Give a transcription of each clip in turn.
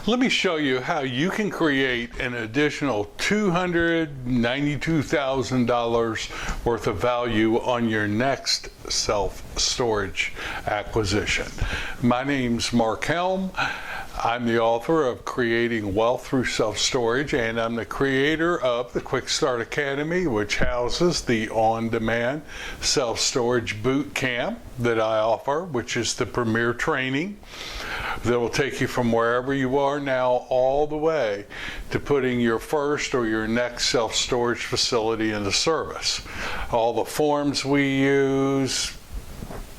Let me show you how you can create an additional $292,000 worth of value on your next self-storage acquisition. My name's Mark Helm. I'm the author of Creating Wealth Through Self-Storage, and I'm the creator of the Quick Start Academy, which houses the on-demand self-storage boot camp that I offer, which is the premier training that will take you from wherever you are now all the way to putting your first or your next self-storage facility into service. All the forms we use,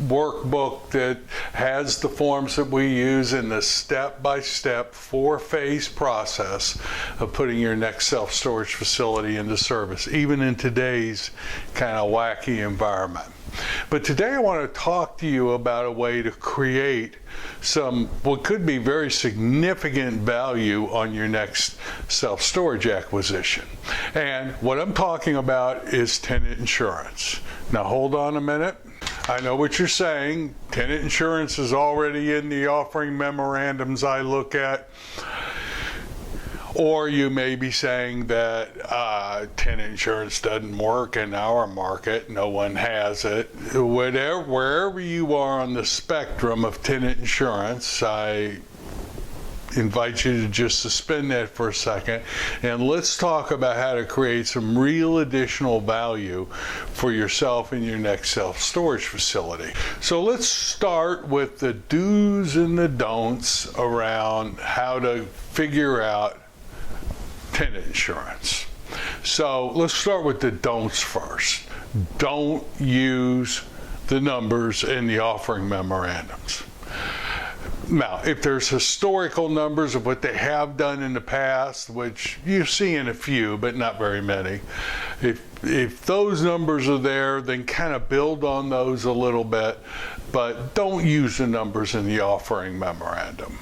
workbook that has the forms that we use in the step-by-step 4-phase process of putting your next self-storage facility into service, even in today's kind of wacky environment. But today I want to talk to you about a way to create some what could be very significant value on your next self-storage acquisition. And what I'm talking about is tenant insurance. Now hold on a minute. I know what you're saying. Tenant insurance is already in the offering memorandums I look at. Or you may be saying that tenant insurance doesn't work in our market. No one has it. Wherever you are on the spectrum of tenant insurance, I invite you to just suspend that for a second, and let's talk about how to create some real additional value for yourself in your next self-storage facility. So let's start with the do's and the don'ts around how to figure out tenant insurance. So let's start with the don'ts first. Don't use the numbers in the offering memorandums. Now, if there's historical numbers of what they have done in the past, which you see in a few, but not very many, if those numbers are there, then kind of build on those a little bit, but don't use the numbers in the offering memorandum.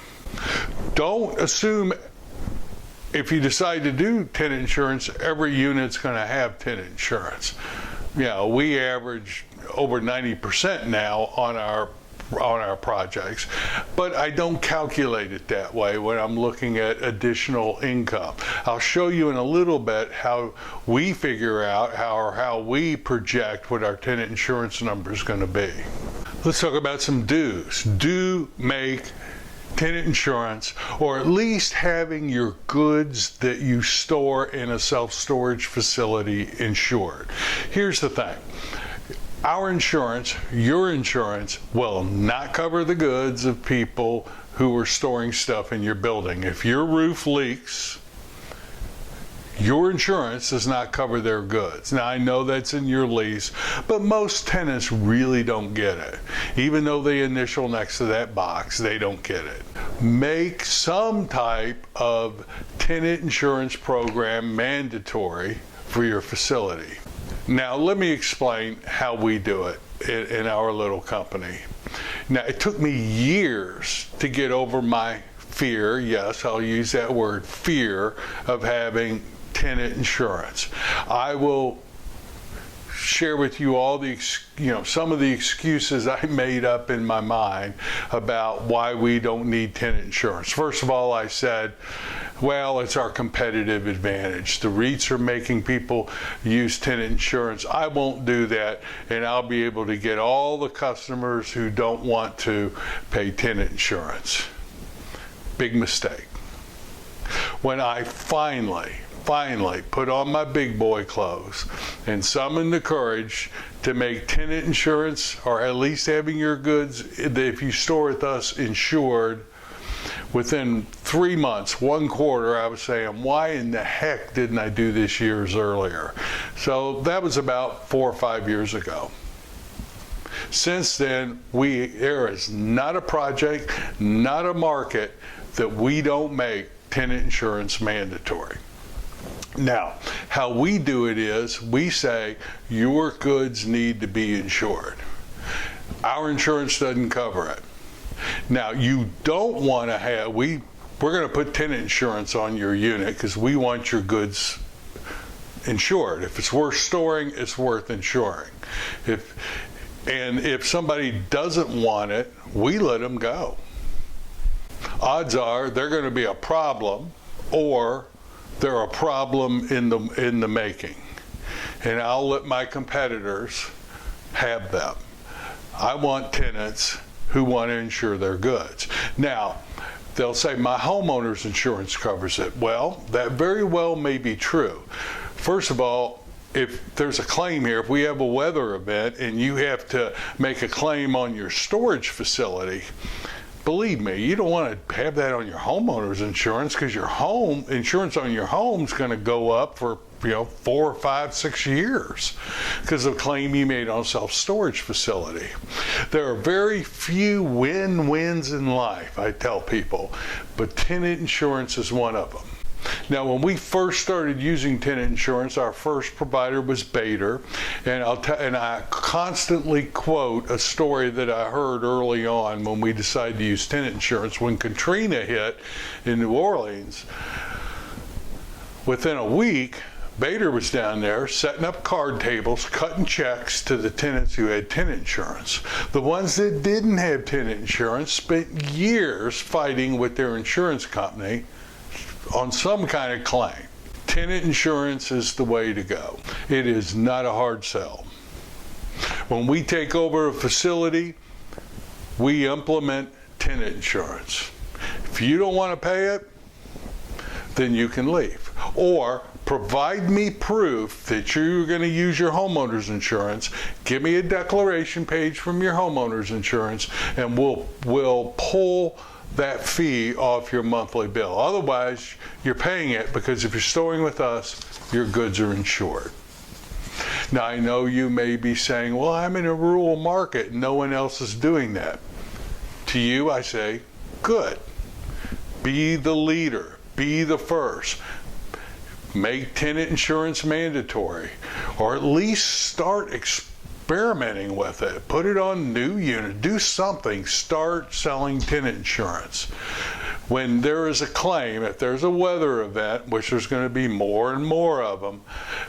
Don't assume if you decide to do tenant insurance, every unit's going to have tenant insurance. You know, we average over 90% now on our projects, but I don't calculate it that way when I'm looking at additional income. I'll show you in a little bit how we figure out how we project what our tenant insurance number is going to be. Let's talk about some do's. Do make tenant insurance, or at least having your goods that you store in a self-storage facility insured. Here's the thing. Our insurance, your insurance, will not cover the goods of people who are storing stuff in your building. If your roof leaks, your insurance does not cover their goods. Now, I know that's in your lease, but most tenants really don't get it. Even though they initial next to that box, they don't get it. Make some type of tenant insurance program mandatory for your facility. Now, let me explain how we do it in our little company. Now, it took me years to get over my fear, yes, I'll use that word, fear, of having tenant insurance. I will share with you all the, some of the excuses I made up in my mind about why we don't need tenant insurance. First of all, I said, well, it's our competitive advantage. The REITs are making people use tenant insurance. I won't do that, and I'll be able to get all the customers who don't want to pay tenant insurance. Big mistake. When I finally put on my big boy clothes and summoned the courage to make tenant insurance, or at least having your goods, if you store with us, insured, within 3 months, 1 quarter, I was saying, why in the heck didn't I do this years earlier? So that was about 4 or 5 years ago. Since then, there is not a project, not a market that we don't make tenant insurance mandatory. Now, how we do it is we say your goods need to be insured. Our insurance doesn't cover it. Now, you don't want to have, we're going to put tenant insurance on your unit because we want your goods insured. If it's worth storing, it's worth insuring. If somebody doesn't want it, we let them go. odds are they're going to be a problem, or they're a problem in the making. And I'll let my competitors have them. I want tenants who want to insure their goods. Now, they'll say, my homeowner's insurance covers it. Well, that very well may be true. First of all, if there's a claim here, if we have a weather event and you have to make a claim on your storage facility, believe me, you don't want to have that on your homeowner's insurance, because your home insurance on your home is going to go up for 4, 5, 6 years because of a claim you made on a self-storage facility. There are very few win-wins in life, I tell people, but tenant insurance is one of them. Now, when we first started using tenant insurance, our first provider was Bader, and I constantly quote a story that I heard early on when we decided to use tenant insurance. When Katrina hit in New Orleans, within a week, Bader was down there setting up card tables, cutting checks to the tenants who had tenant insurance. The ones that didn't have tenant insurance spent years fighting with their insurance company on some kind of claim. Tenant insurance is the way to go. It is not a hard sell. When we take over a facility, we implement tenant insurance. If you don't want to pay it, then you can leave. Or provide me proof that you're going to use your homeowner's insurance. Give me a declaration page from your homeowner's insurance, and we'll pull that fee off your monthly bill. Otherwise, you're paying it, because if you're storing with us, your goods are insured. Now, I know you may be saying, well, I'm in a rural market and no one else is doing that. To you, I say, good. Be the leader. Be the first. Make tenant insurance mandatory, or at least start experimenting with it. Put it on new unit. Do something. Start selling tenant insurance. When there is a claim, if there's a weather event, which there's going to be more and more of them,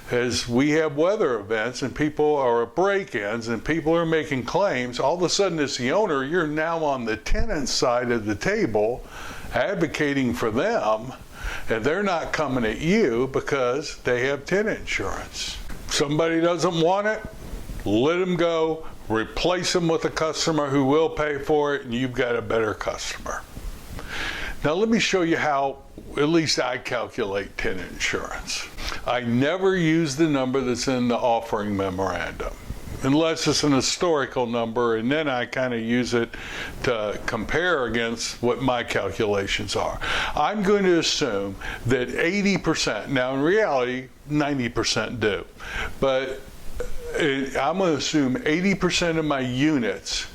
as we have weather events and people are break-ins and people are making claims, all of a sudden as the owner, you're now on the tenant side of the table advocating for them, and they're not coming at you because they have tenant insurance. Somebody doesn't want it, let them go, replace them with a customer who will pay for it, and you've got a better customer. Now let me show you how, at least I calculate tenant insurance. I never use the number that's in the offering memorandum, unless it's an historical number, and then I kind of use it to compare against what my calculations are. I'm going to assume that 80%, now in reality 90% do, but I'm going to assume 80% of my units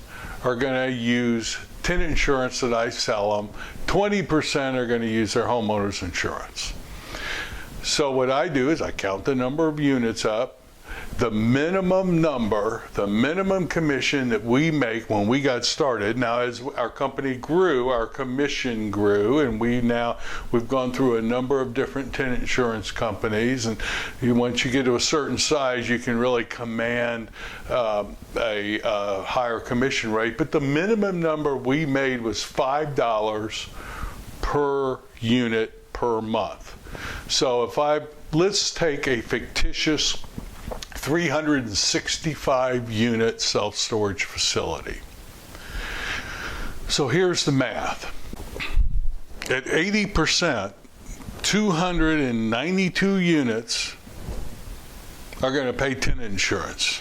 are going to use tenant insurance that I sell them. 20% are going to use their homeowner's insurance. So what I do is I count the number of units up. The minimum number, the minimum commission that we make when we got started. Now, as our company grew, our commission grew, and we've gone through a number of different tenant insurance companies. And once you get to a certain size, you can really command a higher commission rate. But the minimum number we made was $5 per unit per month. So let's take a fictitious 365 unit self-storage facility. So here's the math. At 80%, 292 units are going to pay tenant insurance.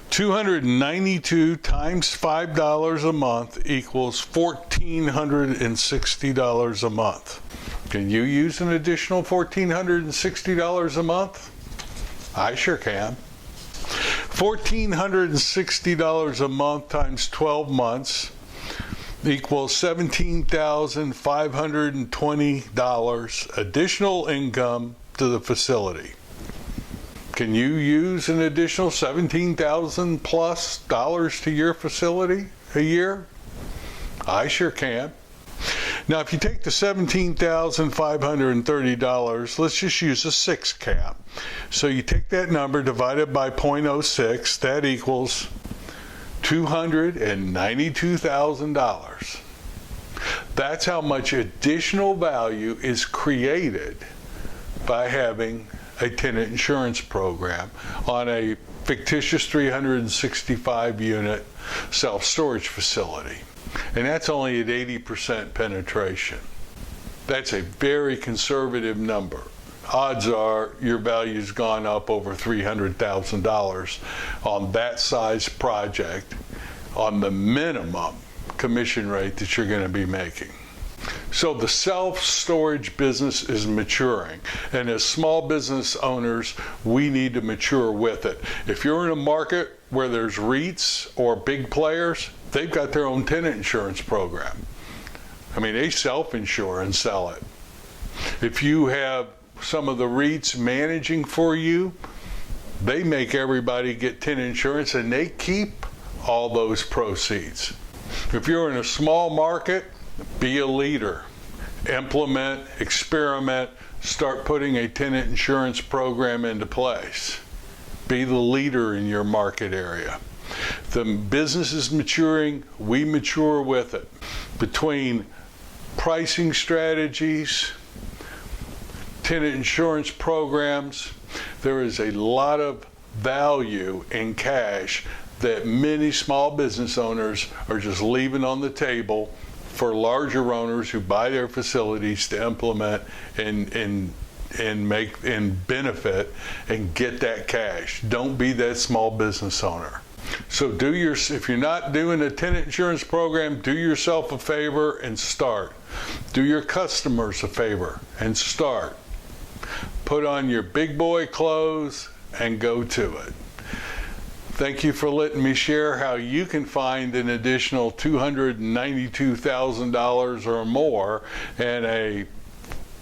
292 times $5 a month equals $1,460 a month. Can you use an additional $1,460 a month? I sure can. $1,460 a month times 12 months equals $17,520 additional income to the facility. Can you use an additional $17,000 plus to your facility a year? I sure can. Now, if you take the $17,530, let's just use a 6 cap. So you take that number divided by 0.06, that equals $292,000. That's how much additional value is created by having a tenant insurance program on a fictitious 365 unit self-storage facility. And that's only at 80% penetration. That's a very conservative number. Odds are your value's gone up over $300,000 on that size project on the minimum commission rate that you're going to be making. So the self-storage business is maturing, and as small business owners, we need to mature with it. If you're in a market where there's REITs or big players, they've got their own tenant insurance program. I mean, they self-insure and sell it. If you have some of the REITs managing for you, they make everybody get tenant insurance and they keep all those proceeds. If you're in a small market, be a leader. Implement, experiment, start putting a tenant insurance program into place. Be the leader in your market area. The business is maturing, we mature with it. Between pricing strategies, tenant insurance programs, there is a lot of value in cash that many small business owners are just leaving on the table for larger owners who buy their facilities to implement and make and benefit and get that cash. Don't be that small business owner. So if you're not doing a tenant insurance program, do yourself a favor and start. Do your customers a favor and start. Put on your big boy clothes and go to it. Thank you for letting me share how you can find an additional $292,000 or more in a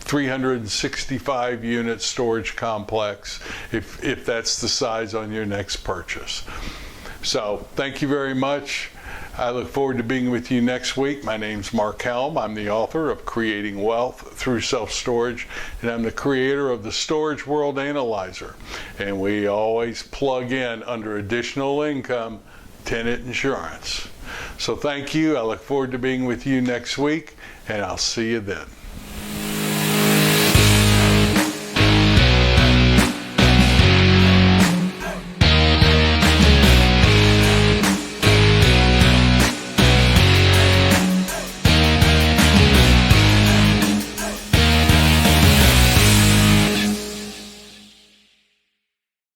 365 unit storage complex if that's the size on your next purchase. So thank you very much. I look forward to being with you next week. My name's Mark Helm. I'm the author of Creating Wealth Through Self-Storage, and I'm the creator of the Storage World Analyzer. And we always plug in under additional income, tenant insurance. So thank you. I look forward to being with you next week, and I'll see you then.